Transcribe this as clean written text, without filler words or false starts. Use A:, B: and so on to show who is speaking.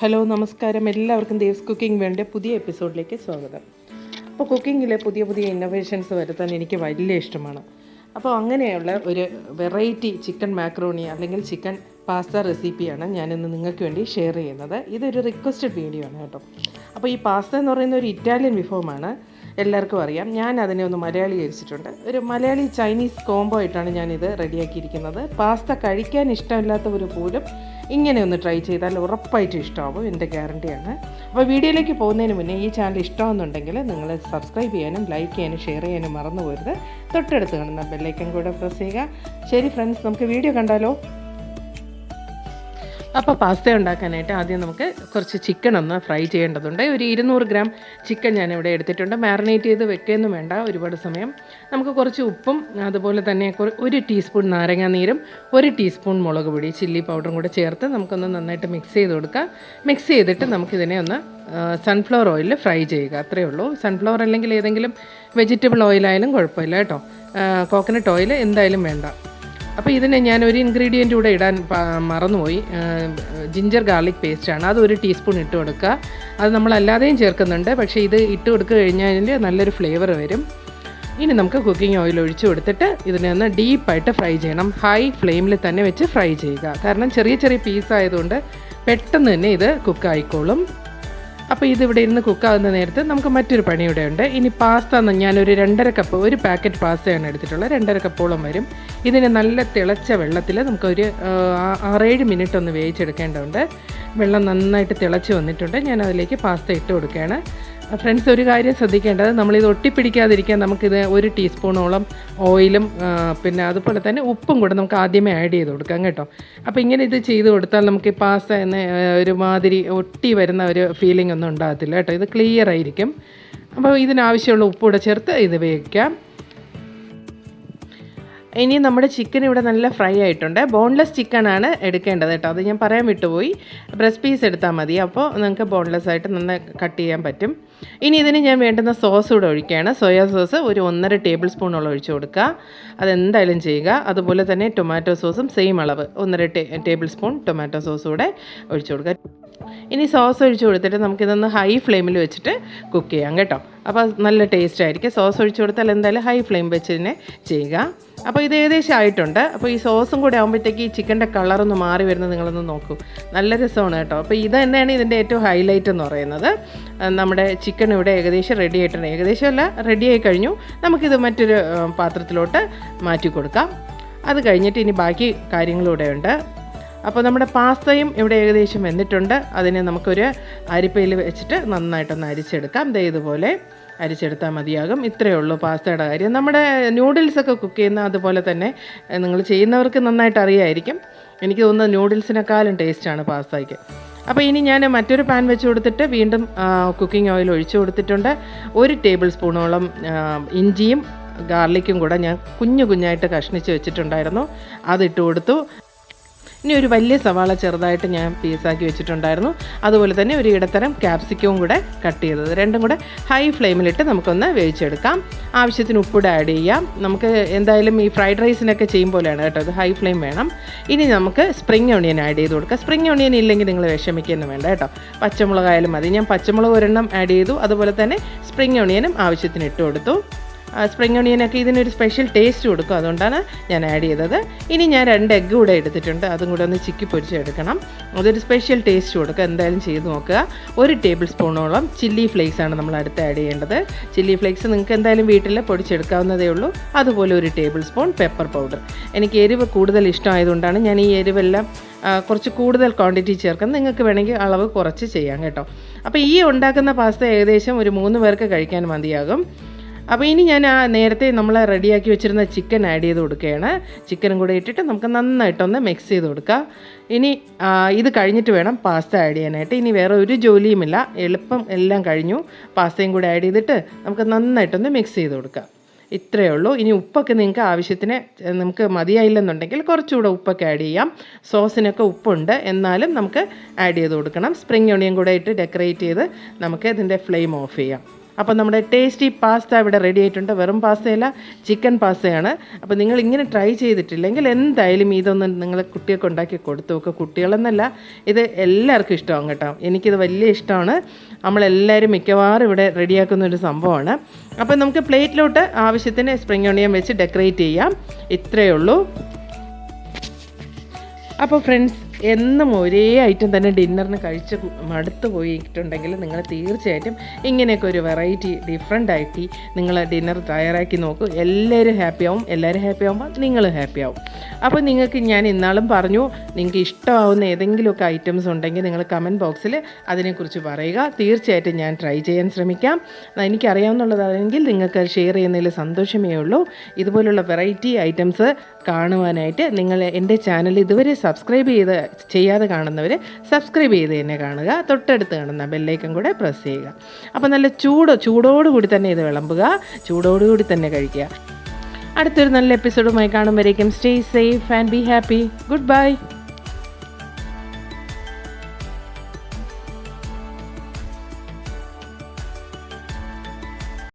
A: Hello നമസ്കാരം, എല്ലാവർക്കും Dev's cooking വേണ്ട പുതിയ എപ്പിസോഡിലേക്ക് സ്വാഗതം. അപ്പോൾ കുക്കിങ്ങിലെ പുതിയ പുതിയ ഇന്നോവേഷൻസ് വരുത്താൻ എനിക്ക് വലിയ ഇഷ്ടമാണ്. അപ്പോൾ അങ്ങനെയുള്ള ഒരു വെറൈറ്റി ചിക്കൻ മാക്രോണി അല്ലെങ്കിൽ ചിക്കൻ പാസ്ത റെസിപ്പിയാണ് ഞാനിന്ന് നിങ്ങൾക്ക് വേണ്ടി ഷെയർ ചെയ്യുന്നത്. ഇതൊരു റിക്വസ്റ്റഡ് വീഡിയോ ആണ് കേട്ടോ. അപ്പോൾ ഈ പാസ്ത എന്ന് പറയുന്ന ഒരു ഇറ്റാലിയൻ വിഭവമാണ്, എല്ലാവർക്കും അറിയാം. ഞാൻ അതിനെ ഒന്ന് മലയാളീകരിച്ചിട്ടുണ്ട്. ഒരു മലയാളി ചൈനീസ് കോംബോ ആയിട്ടാണ് ഞാനിത് റെഡിയാക്കിയിരിക്കുന്നത്. പാസ്ത കഴിക്കാൻ ഇഷ്ടമില്ലാത്തവർ പോലും ഇങ്ങനെ ഒന്ന് ട്രൈ ചെയ്താൽ ഉറപ്പായിട്ടും ഇഷ്ടമാവും, എൻ്റെ ഗ്യാരണ്ടിയാണ്. അപ്പോൾ വീഡിയോയിലേക്ക് പോകുന്നതിന് മുന്നേ ഈ ചാനൽ ഇഷ്ടമാണെന്നുണ്ടെങ്കിൽ നിങ്ങൾ സബ്സ്ക്രൈബ് ചെയ്യാനും ലൈക്ക് ചെയ്യാനും ഷെയർ ചെയ്യാനും മറന്നു പോരുത്. തൊട്ടടുത്ത് കാണുന്ന ബെല്ലൈക്കൺ കൂടെ പ്രസ് ചെയ്യുക. ശരി ഫ്രണ്ട്സ്, നമുക്ക് വീഡിയോ കണ്ടാലോ? അപ്പോൾ പാസ്ത ഉണ്ടാക്കാനായിട്ട് ആദ്യം നമുക്ക് കുറച്ച് ചിക്കൻ ഒന്ന് ഫ്രൈ ചെയ്യേണ്ടതുണ്ട്. ഒരു 200 ഗ്രാം ചിക്കൻ ഞാനിവിടെ എടുത്തിട്ടുണ്ട്. മാറിനേറ്റ് ചെയ്ത് വെക്കുകയൊന്നും വേണ്ട ഒരുപാട് സമയം. നമുക്ക് കുറച്ച് ഉപ്പും അതുപോലെ തന്നെ 1 ടീസ്പൂൺ നാരങ്ങാനീരും 1 ടീസ്പൂൺ മുളക് പൊടി ചില്ലി പൗഡറും കൂടെ ചേർത്ത് നമുക്കൊന്ന് നന്നായിട്ട് മിക്സ് ചെയ്ത് കൊടുക്കാം. മിക്സ് ചെയ്തിട്ട് നമുക്കിതിനെ ഒന്ന് സൺഫ്ലവർ ഓയിലിൽ ഫ്രൈ ചെയ്യുക, അത്രയേ ഉള്ളൂ. സൺഫ്ലവർ അല്ലെങ്കിൽ ഏതെങ്കിലും വെജിറ്റബിൾ ഓയിലായാലും കുഴപ്പമില്ല കേട്ടോ. കോക്കനട്ട് ഓയിൽ എന്തായാലും വേണ്ട. അപ്പോൾ ഇതിന് ഞാനൊരു ഇൻഗ്രീഡിയൻ്റ് കൂടെ ഇടാൻ മറന്നുപോയി. ജിഞ്ചർ ഗാർലിക് പേസ്റ്റാണ്, അത് 1 ടീസ്പൂൺ ഇട്ട് കൊടുക്കുക. അത് നമ്മളല്ലാതെയും ചേർക്കുന്നുണ്ട്, പക്ഷേ ഇത് ഇട്ട് കൊടുക്കുക കഴിഞ്ഞാൽ നല്ലൊരു ഫ്ലേവർ വരും. ഇനി നമുക്ക് കുക്കിംഗ് ഓയിൽ ഒഴിച്ച് കൊടുത്തിട്ട് ഇതിനെ ഒന്ന് ഡീപ്പായിട്ട് ഫ്രൈ ചെയ്യണം. ഹൈ ഫ്ലെയിമിൽ തന്നെ വെച്ച് ഫ്രൈ ചെയ്യുക, കാരണം ചെറിയ ചെറിയ പീസായതുകൊണ്ട് പെട്ടെന്ന് തന്നെ ഇത് കുക്കായിക്കോളും. അപ്പോൾ ഇതിവിടെ ഇരുന്ന് കുക്കാവുന്ന നേരത്ത് നമുക്ക് മറ്റൊരു പണി ഇവിടെ ഉണ്ട്. ഇനി പാസ്ത ഞാനൊരു 2.5 കപ്പ്, ഒരു പാക്കറ്റ് പാസ്തയാണ് എടുത്തിട്ടുള്ളത്. 2.5 കപ്പോളം വരും. ഇതിന് നല്ല തിളച്ച വെള്ളത്തിൽ നമുക്കൊരു 6-7 മിനിറ്റ് ഒന്ന് വേവിച്ചെടുക്കേണ്ടതുണ്ട്. വെള്ളം നന്നായിട്ട് തിളച്ച് വന്നിട്ടുണ്ട്. ഞാൻ അതിലേക്ക് പാസ്ത ഇട്ട് കൊടുക്കുകയാണ്. ഫ്രണ്ട്സ്, ഒരു കാര്യം ശ്രദ്ധിക്കേണ്ടത്, നമ്മളിത് ഒട്ടിപ്പിടിക്കാതിരിക്കാൻ നമുക്കിത് 1 ടീസ്പൂണോളം ഓയിലും പിന്നെ അതുപോലെ തന്നെ ഉപ്പും കൂടെ നമുക്ക് ആദ്യമേ ആഡ് ചെയ്ത് കൊടുക്കാം കേട്ടോ. അപ്പോൾ ഇങ്ങനെ ഇത് ചെയ്ത് കൊടുത്താൽ നമുക്ക് ഈ പാസ്ത എന്ന ഒരുമാതിരി ഒട്ടി വരുന്ന ഒരു ഫീലിംഗ് ഒന്നും ഉണ്ടാകത്തില്ല കേട്ടോ. ഇത് ക്ലിയർ ആയിരിക്കും. അപ്പോൾ ഇതിനാവശ്യമുള്ള ഉപ്പൂടെ ചേർത്ത് ഇത് വേവിക്കാം. ഇനി നമ്മുടെ ചിക്കൻ ഇവിടെ നല്ല ഫ്രൈ ആയിട്ടുണ്ട്. ബോൺലെസ് ചിക്കനാണ് എടുക്കേണ്ടത് കേട്ടോ, അത് ഞാൻ പറയാൻ വിട്ടുപോയി. ബ്രസ്റ്റ് പീസ് എടുത്താൽ മതി, അപ്പോൾ നിങ്ങൾക്ക് ബോൺലെസ് ആയിട്ട് നന്നായി കട്ട് ചെയ്യാൻ പറ്റും. ഇനി ഇതിന് ഞാൻ വേണ്ടുന്ന സോസ് കൂടെ ഒഴിക്കുകയാണ്. സോയാ സോസ് ഒരു 1.5 ടേബിൾ സ്പൂണോളം ഒഴിച്ച് കൊടുക്കുക, അതെന്തായാലും ചെയ്യുക. അതുപോലെ തന്നെ ടൊമാറ്റോ സോസും സെയിം അളവ് 1.5 ടേബിൾ സ്പൂൺ ടൊമാറ്റോ സോസ് കൂടെ ഒഴിച്ച് കൊടുക്കുക. ഇനി സോസ് ഒഴിച്ച് കൊടുത്തിട്ട് നമുക്കിതൊന്ന് ഹൈ ഫ്ലെയിമിൽ വെച്ചിട്ട് കുക്ക് ചെയ്യാം കേട്ടോ. അപ്പോൾ നല്ല ടേസ്റ്റ് ആയിരിക്കും. സോസ് ഒഴിച്ച് കൊടുത്താൽ എന്തായാലും ഹൈ ഫ്ലെയിം വെച്ച് തന്നെ ചെയ്യുക. അപ്പോൾ ഇത് ഏകദേശം ആയിട്ടുണ്ട്. അപ്പോൾ ഈ സോസും കൂടെ ആകുമ്പോഴത്തേക്ക് ഈ ചിക്കൻ്റെ കളറൊന്ന് മാറി വരുന്നത് നിങ്ങളൊന്ന് നോക്കൂ, നല്ല രസമാണ് കേട്ടോ. അപ്പോൾ ഇത് തന്നെയാണ് ഇതിൻ്റെ ഏറ്റവും ഹൈലൈറ്റ് എന്ന് പറയുന്നത്. നമ്മുടെ ചിക്കൻ ഇവിടെ ഏകദേശം റെഡി ആയിട്ടുണ്ട്. ഏകദേശം അല്ല, റെഡി ആയി കഴിഞ്ഞു. നമുക്കിത് മറ്റൊരു പാത്രത്തിലോട്ട് മാറ്റി കൊടുക്കാം. അത് കഴിഞ്ഞിട്ട് ഇനി ബാക്കി കാര്യങ്ങളിവിടെ ഉണ്ട്. അപ്പോൾ നമ്മുടെ പാസ്തയും ഇവിടെ ഏകദേശം വെന്തിട്ടുണ്ട്. അതിനെ നമുക്കൊരു അരിപ്പയിൽ വെച്ചിട്ട് നന്നായിട്ടൊന്ന് അരിച്ചെടുക്കാം. ദേ ഇതുപോലെ അരിച്ചെടുത്താൽ മതിയാകും. ഇത്രയേ ഉള്ളൂ പാസ്തയുടെ കാര്യം. നമ്മുടെ നൂഡിൽസൊക്കെ കുക്ക് ചെയ്യുന്ന അതുപോലെ തന്നെ നിങ്ങൾ ചെയ്യുന്നവർക്ക് നന്നായിട്ട് അറിയായിരിക്കും. എനിക്ക് തോന്നുന്നത് നൂഡിൽസിനെക്കാളും ടേസ്റ്റാണ് പാസ്തയ്ക്ക്. അപ്പോൾ ഇനി ഞാൻ മറ്റൊരു പാൻ വെച്ച് കൊടുത്തിട്ട് വീണ്ടും കുക്കിംഗ് ഓയിൽ ഒഴിച്ചു കൊടുത്തിട്ടുണ്ട്. 1 ടേബിൾ സ്പൂണോളം ഇഞ്ചിയും ഗാർലിക്കും കൂടെ ഞാൻ കുഞ്ഞായിട്ട് കഷ്ണിച്ച് വെച്ചിട്ടുണ്ടായിരുന്നു, അതിട്ട് കൊടുത്തു. ഇനി ഒരു വലിയ സവാള ചെറുതായിട്ട് ഞാൻ പീസാക്കി വെച്ചിട്ടുണ്ടായിരുന്നു. അതുപോലെ തന്നെ ഒരു ഇടത്തരം ക്യാപ്സിക്കവും കൂടെ കട്ട് ചെയ്തത്. രണ്ടും കൂടെ ഹൈ ഫ്ലെയിമിലിട്ട് നമുക്കൊന്ന് വേവിച്ചെടുക്കാം. ആവശ്യത്തിന് ഉപ്പിടെ ആഡ് ചെയ്യാം. നമുക്ക് എന്തായാലും ഈ ഫ്രൈഡ് റൈസിനൊക്കെ ചെയ്യും പോലെയാണ് കേട്ടോ, ഇത് ഹൈ ഫ്ലെയിം വേണം. ഇനി നമുക്ക് സ്പ്രിംഗ് ഓണിയൻ ആഡ് ചെയ്ത് കൊടുക്കാം. സ്പ്രിംഗ് ഓണിയൻ ഇല്ലെങ്കിൽ നിങ്ങൾ വിഷമിക്കുന്നു വേണ്ട കേട്ടോ, പച്ചമുളകായാലും മതി. ഞാൻ പച്ചമുളക് 1 ആഡ് ചെയ്തു. അതുപോലെ തന്നെ സ്പ്രിംഗ് ഓണിയനും ആവശ്യത്തിന് ഇട്ട് കൊടുത്തു. സ്പ്രിംഗ് ഓണിയനൊക്കെ ഇതിനൊരു സ്പെഷ്യൽ ടേസ്റ്റ് കൊടുക്കും, അതുകൊണ്ടാണ് ഞാൻ ആഡ് ചെയ്തത്. ഇനി ഞാൻ 2 എഗ്ഗ് കൂടെ എടുത്തിട്ടുണ്ട്, അതും കൂടെ ഒന്ന് ചിക്കി പൊരിച്ചെടുക്കണം. അതൊരു സ്പെഷ്യൽ ടേസ്റ്റ് കൊടുക്കുക, എന്തായാലും ചെയ്ത് നോക്കുക. 1 ടേബിൾ സ്പൂണോളം ചില്ലി ഫ്ലേക്സ് ആണ് നമ്മൾ അടുത്ത് ആഡ് ചെയ്യേണ്ടത്. ചില്ലി ഫ്ലേക്സ് നിങ്ങൾക്ക് എന്തായാലും വീട്ടിൽ പൊടിച്ചെടുക്കാവുന്നതേ ഉള്ളൂ. അതുപോലെ 1 ടേബിൾ സ്പൂൺ പെപ്പർ പൗഡർ. എനിക്ക് എരിവ് കൂടുതൽ ഇഷ്ടമായതുകൊണ്ടാണ് ഞാൻ ഈ എരിവെല്ലാം കുറച്ച് കൂടുതൽ ക്വാണ്ടിറ്റി ചേർക്കുന്നത്. നിങ്ങൾക്ക് വേണമെങ്കിൽ അളവ് കുറച്ച് ചെയ്യാം കേട്ടോ. അപ്പോൾ ഈ ഉണ്ടാക്കുന്ന പാസ്ത ഏകദേശം ഒരു 3 പേർക്ക് കഴിക്കാൻ മതിയാകും. അപ്പോൾ ഇനി ഞാൻ നേരത്തെ നമ്മൾ റെഡിയാക്കി വെച്ചിരുന്ന ചിക്കൻ ആഡ് ചെയ്ത് കൊടുക്കുകയാണ്. ചിക്കനും കൂടെ ഇട്ടിട്ട് നമുക്ക് നന്നായിട്ടൊന്ന് മിക്സ് ചെയ്ത് കൊടുക്കാം. ഇനി ഇത് കഴിഞ്ഞിട്ട് വേണം പാസ്ത ആഡ് ചെയ്യാനായിട്ട്. ഇനി വേറെ ഒരു ജോലിയുമില്ല, എളുപ്പം എല്ലാം കഴിഞ്ഞു. പാസ്തയും കൂടെ ആഡ് ചെയ്തിട്ട് നമുക്ക് നന്നായിട്ടൊന്ന് മിക്സ് ചെയ്ത് കൊടുക്കാം. ഇത്രയേ ഉള്ളൂ. ഇനി ഉപ്പൊക്കെ നിങ്ങൾക്ക് ആവശ്യത്തിന്, നമുക്ക് മതിയായില്ലെന്നുണ്ടെങ്കിൽ കുറച്ചുകൂടെ ഉപ്പൊക്കെ ആഡ് ചെയ്യാം. സോസിനൊക്കെ ഉപ്പുണ്ട്, എന്നാലും നമുക്ക് ആഡ് ചെയ്ത് കൊടുക്കണം. സ്പ്രിംഗ് ഓണിയൻ കൂടെ ഇട്ട് ഡെക്കറേറ്റ് ചെയ്ത് നമുക്ക് ഇതിൻ്റെ ഫ്ലെയിം ഓഫ് ചെയ്യാം. അപ്പോൾ നമ്മുടെ ടേസ്റ്റി പാസ്ത ഇവിടെ റെഡി ആയിട്ടുണ്ട്. വെറും പാസ്തയല്ല, ചിക്കൻ പാസ്തയാണ്. അപ്പോൾ നിങ്ങൾ ഇങ്ങനെ ട്രൈ ചെയ്തിട്ടില്ലെങ്കിൽ എന്തായാലും ഇതൊന്ന് നിങ്ങൾ കുട്ടികൾക്ക് ഉണ്ടാക്കി കൊടുത്തു നോക്കുക. കുട്ടികളെന്നല്ല, ഇത് എല്ലാവർക്കും ഇഷ്ടമാകും കേട്ടോ. എനിക്കിത് വലിയ ഇഷ്ടമാണ്. നമ്മളെല്ലാവരും മിക്കവാറും ഇവിടെ റെഡിയാക്കുന്ന ഒരു സംഭവമാണ്. അപ്പോൾ നമുക്ക് പ്ലേറ്റിലോട്ട് ആവശ്യത്തിന് സ്പ്രിംഗ് ഓണിയൻ വെച്ച് ഡെക്കറേറ്റ് ചെയ്യാം. ഇത്രയേ ഉള്ളൂ. അപ്പോൾ ഫ്രണ്ട്സ്, എന്നും ഒരേ ഐറ്റം തന്നെ ഡിന്നറിന് കഴിച്ച് മടുത്ത് പോയിട്ടുണ്ടെങ്കിൽ നിങ്ങൾ തീർച്ചയായിട്ടും ഇങ്ങനെയൊക്കെ ഒരു വെറൈറ്റി ഡിഫറെൻ്റ് ആക്കി നിങ്ങൾ ഡിന്നർ തയ്യാറാക്കി നോക്കൂ. എല്ലാവരും ഹാപ്പിയാവും. എല്ലാവരും ഹാപ്പി ആവുമ്പോൾ നിങ്ങൾ ഹാപ്പിയാവും. അപ്പോൾ നിങ്ങൾക്ക് ഞാൻ ഇന്നാളും പറഞ്ഞു, നിങ്ങൾക്ക് ഇഷ്ടമാവുന്ന ഏതെങ്കിലുമൊക്കെ ഐറ്റംസ് ഉണ്ടെങ്കിൽ നിങ്ങൾ കമൻറ്റ് ബോക്സിൽ അതിനെക്കുറിച്ച് പറയുക. തീർച്ചയായിട്ടും ഞാൻ ട്രൈ ചെയ്യാൻ ശ്രമിക്കാം. എനിക്കറിയാവുന്നുള്ളതാണെങ്കിൽ നിങ്ങൾക്ക് ഷെയർ ചെയ്യുന്നതിൽ സന്തോഷമേ ഉള്ളൂ. ഇതുപോലുള്ള വെറൈറ്റി ഐറ്റംസ് കാണുവാനായിട്ട് നിങ്ങൾ എൻ്റെ ചാനൽ ഇതുവരെ ചെയ്യാതെ കാണുന്നവർ സബ്സ്ക്രൈബ് ചെയ്ത് തന്നെ കാണുക. തൊട്ടടുത്ത് കാണുന്ന ബെല്ലൈക്കൺ കൂടെ പ്രസ് ചെയ്യുക. അപ്പോൾ നല്ല ചൂടോടുകൂടി തന്നെ ഇത് വിളമ്പുക, ചൂടോടുകൂടി തന്നെ കഴിക്കുക. അടുത്തൊരു നല്ല എപ്പിസോഡുമായി കാണുമ്പോഴേക്കും stay safe and be happy. Good bye.